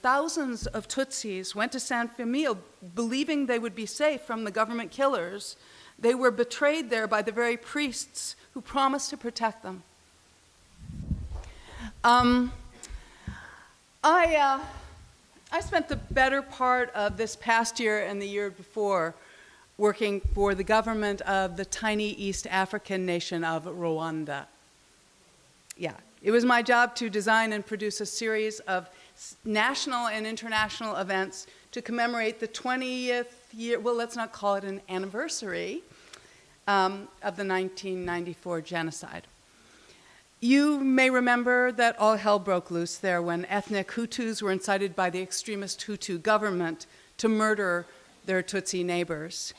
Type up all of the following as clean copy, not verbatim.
thousands of Tutsis went to San Famil believing they would be safe from the government killers, they were betrayed there by the very priests who promised to protect them. I spent the better part of this past year and the year before working for the government of the tiny East African nation of Rwanda. Yeah, it was my job to design and produce a series of national and international events to commemorate the 20th year, well, let's not call it an anniversary, of the 1994 genocide. You may remember that all hell broke loose there when ethnic Hutus were incited by the extremist Hutu government to murder their Tutsi neighbors.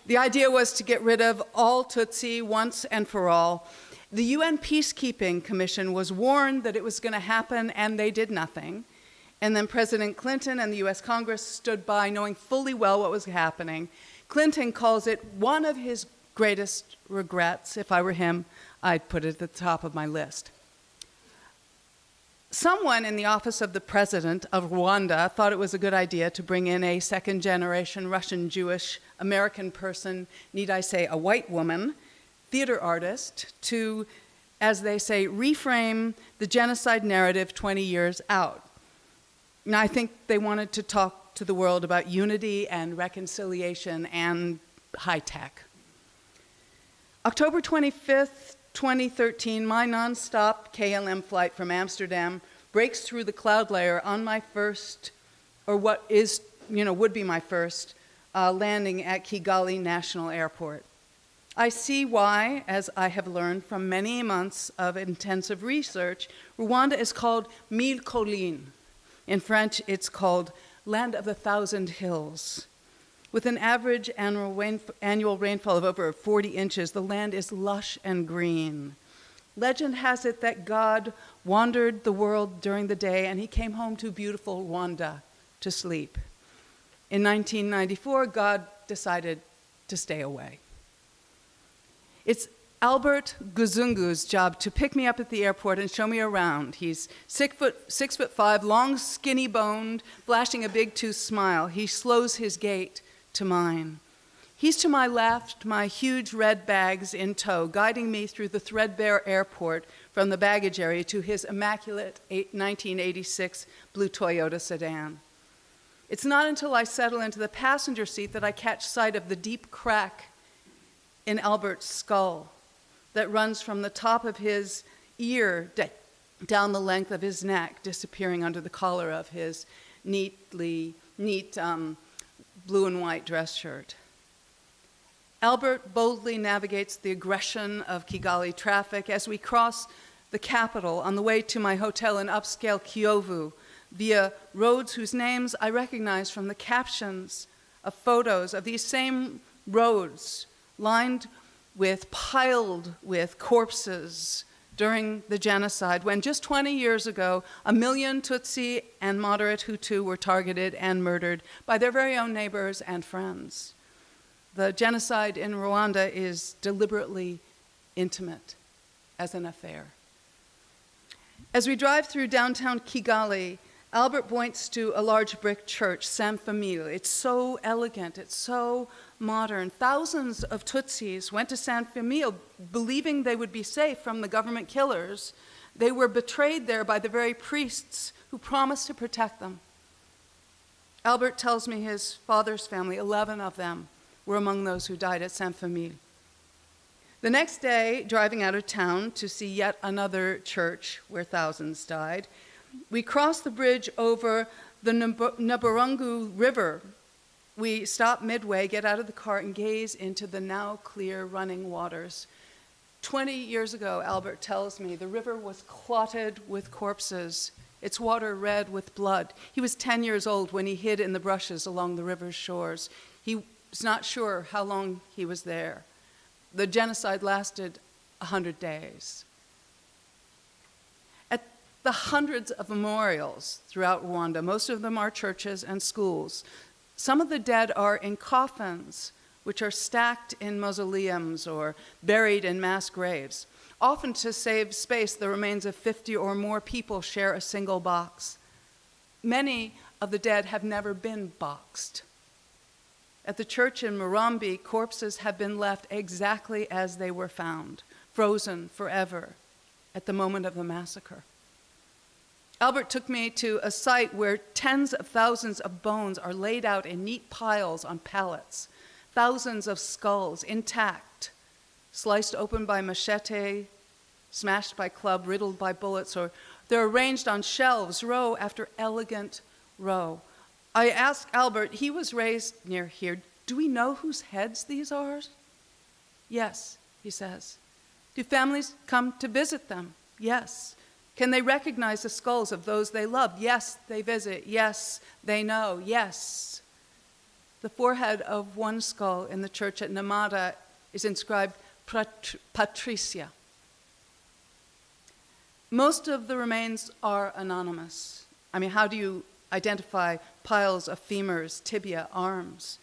The idea was to get rid of all Tutsi once and for all. The UN Peacekeeping Commission was warned that it was going to happen, and they did nothing. And then President Clinton and the US Congress stood by, knowing fully well what was happening. Clinton calls it one of his greatest regrets. If I were him, I'd put it at the top of my list. Someone in the office of the president of Rwanda thought it was a good idea to bring in a second-generation Russian Jewish American person, need I say a white woman, theater artist, to, as they say, reframe the genocide narrative 20 years out. Now, I think they wanted to talk to the world about unity and reconciliation and high tech. October 25th, 2013, my nonstop KLM flight from Amsterdam breaks through the cloud layer on my first, or what is, would be my first, landing at Kigali National Airport. I see why, as I have learned from many months of intensive research, Rwanda is called Mille Collines. In French, it's called Land of the Thousand Hills. With an average annual rainfall of over 40 inches, the land is lush and green. Legend has it that God wandered the world during the day and he came home to beautiful Rwanda to sleep. In 1994, God decided to stay away. It's Albert Guzungu's job to pick me up at the airport and show me around. He's 6'5", long, skinny boned, flashing a big tooth smile. He slows his gait to mine. He's to my left, my huge red bags in tow, guiding me through the threadbare airport from the baggage area to his immaculate 1986 blue Toyota sedan. It's not until I settle into the passenger seat that I catch sight of the deep crack in Albert's skull that runs from the top of his ear down the length of his neck, disappearing under the collar of his neat blue and white dress shirt. Albert boldly navigates the aggression of Kigali traffic as we cross the capital on the way to my hotel in upscale Kiyovu via roads whose names I recognize from the captions of photos of these same roads piled with corpses during the genocide, when just 20 years ago, 1 million Tutsi and moderate Hutu were targeted and murdered by their very own neighbors and friends. The genocide in Rwanda is deliberately intimate as an affair. As we drive through downtown Kigali, Albert points to a large brick church, Saint Famille. It's so elegant, it's so modern. Thousands of Tutsis went to Saint Famille believing they would be safe from the government killers. They were betrayed there by the very priests who promised to protect them. Albert tells me his father's family, 11 of them, were among those who died at Saint Famille. The next day, driving out of town to see yet another church where thousands died, we crossed the bridge over the Nyabarongo River. We stop midway, get out of the car, and gaze into the now clear running waters. 20 years ago, Albert tells me, the river was clotted with corpses, its water red with blood. He was 10 years old when he hid in the brushes along the river's shores. He was not sure how long he was there. The genocide lasted 100 days. At the hundreds of memorials throughout Rwanda, most of them are churches and schools. Some of the dead are in coffins, which are stacked in mausoleums or buried in mass graves. Often to save space, the remains of 50 or more people share a single box. Many of the dead have never been boxed. At the church in Murambi, corpses have been left exactly as they were found, frozen forever at the moment of the massacre. Albert took me to a site where tens of thousands of bones are laid out in neat piles on pallets, thousands of skulls intact, sliced open by machete, smashed by club, riddled by bullets, or they're arranged on shelves, row after elegant row. I asked Albert, he was raised near here, do we know whose heads these are? Yes, he says. Do families come to visit them? Yes. Can they recognize the skulls of those they love? Yes, they visit. Yes, they know. Yes. The forehead of one skull in the church at Namada is inscribed Patricia. Most of the remains are anonymous. I mean, how do you identify piles of femurs, tibia, arms?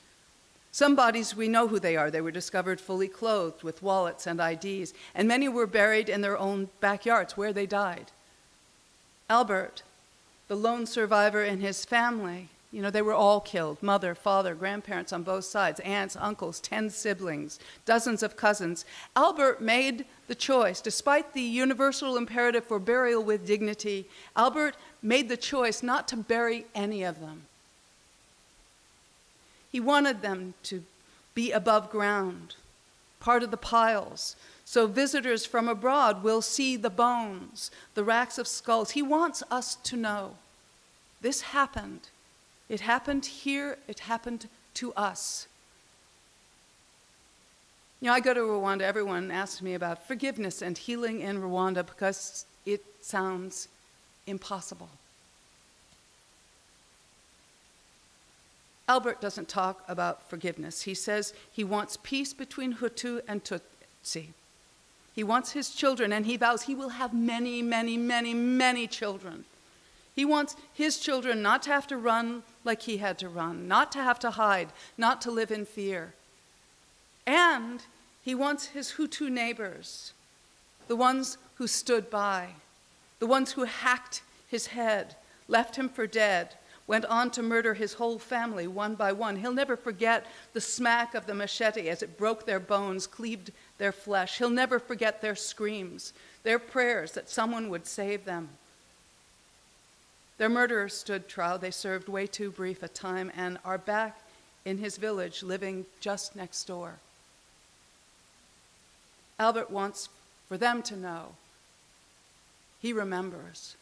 Some bodies, we know who they are. They were discovered fully clothed with wallets and IDs, and many were buried in their own backyards where they died. Albert, the lone survivor in his family, they were all killed. Mother, father, grandparents on both sides, aunts, uncles, 10 siblings, dozens of cousins. Albert made the choice, despite the universal imperative for burial with dignity, Albert made the choice not to bury any of them. He wanted them to be above ground, part of the piles, so visitors from abroad will see the bones, the racks of skulls. He wants us to know this happened. It happened here, it happened to us. I go to Rwanda, everyone asks me about forgiveness and healing in Rwanda because it sounds impossible. Albert doesn't talk about forgiveness. He says he wants peace between Hutu and Tutsi. He wants his children, and he vows he will have many, many, many, many children. He wants his children not to have to run like he had to run, not to have to hide, not to live in fear. And he wants his Hutu neighbors, the ones who stood by, the ones who hacked his head, left him for dead, went on to murder his whole family one by one. He'll never forget the smack of the machete as it broke their bones, cleaved their flesh. He'll never forget their screams, their prayers that someone would save them. Their murderers stood trial. They served way too brief a time and are back in his village, living just next door. Albert wants for them to know he remembers.